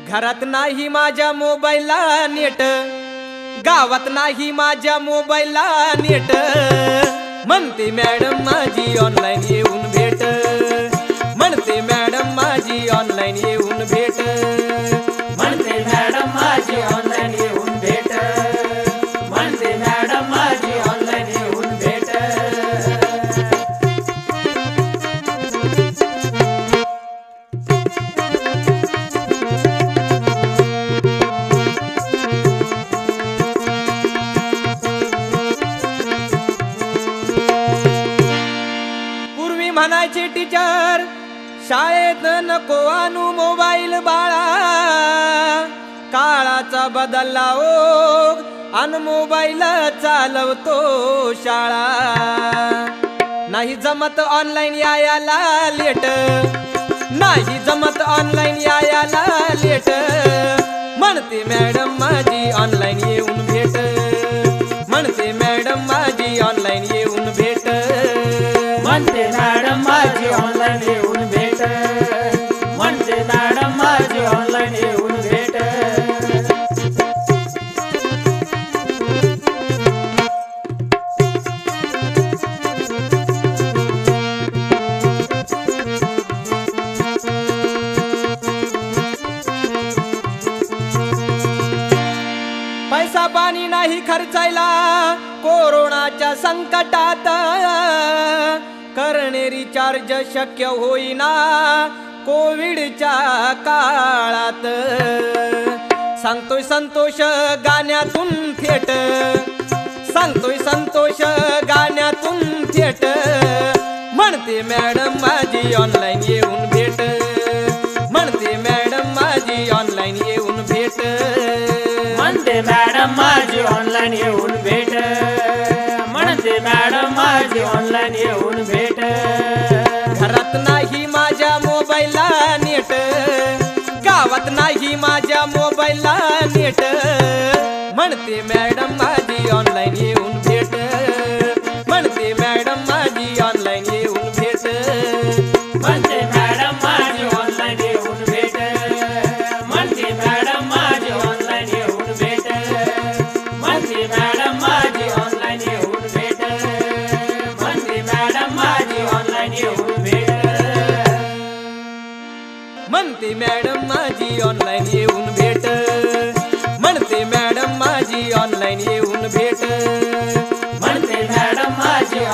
घरात नाही माझ्या मोबाईलला नेट, गावात नाही माझ्या मोबाईलला नेट, म्हणते मॅडम माझी ऑनलाईन येऊन भेट, म्हणते मॅडम माझी ऑनलाईन येऊन भेट, म्हणते मॅडम माझी ऑनलाईन येऊन भेट, म्हणते मॅडम माझी ऑनलाईन येऊन भेट। पूर्वी म्हणायची टीचर शाळेत नको आणू मोबाईल बाळा, काळाचा बदलला ओघ अन मोबाईल चालवतो शाळा, नाही जमत ऑनलाईन यायला लेट, नाही जमत ऑनलाईन यायला लेट, म्हणते मॅडम माझी ऑनलाईन येऊन भेट, म्हणते मॅडम माझी ऑनलाईन येऊन भेट, म्हणते मॅडम माझी ऑनलाईन येऊन भेट, म्हणते मॅडम माझी ऑनलाईन येऊन भेट। पैसा पाणी नाही खर्चायला कोरोनाच्या संकटात, करणे रिचार्ज शक्य होईना कोविडच्या काळात, सांगतोय संतोष गाण्यातून थेट, सांगतोय संतोष गाण्यातून थेट, म्हणते मॅडम माझी ऑनलाईन येऊन भेट, म्हणते मॅडम माझी ऑनलाईन येऊन भेट, म्हणते मॅडम माझी ऑनलाईन येऊन भेट, म्हणते मॅडम माझी ऑनलाईन येऊन भेट। घरात नाही माझ्या मोबाईलला नेट, गावात नाही माझ्या मोबाईलला नेट, म्हणते मॅडम माझी ऑनलाईन येऊन भेट, म्हणते मॅडम माझी ऑनलाईन येऊन भेट, म्हणते मॅडम माझी ऑनलाईन येऊन भेट, म्हणते मॅडम माझी ऑनलाईन येऊन भेट, म्हणते मॅडम माझी ऑनलाईन येऊन भेट, म्हणते मॅडम माझी ऑनलाईन येऊन भेट, म्हणते मॅडम माझी ऑनलाईन येऊन भेट, म्हणते मॅडम माझी ऑनलाईन येऊन भेट, म्हणते मॅडम माझी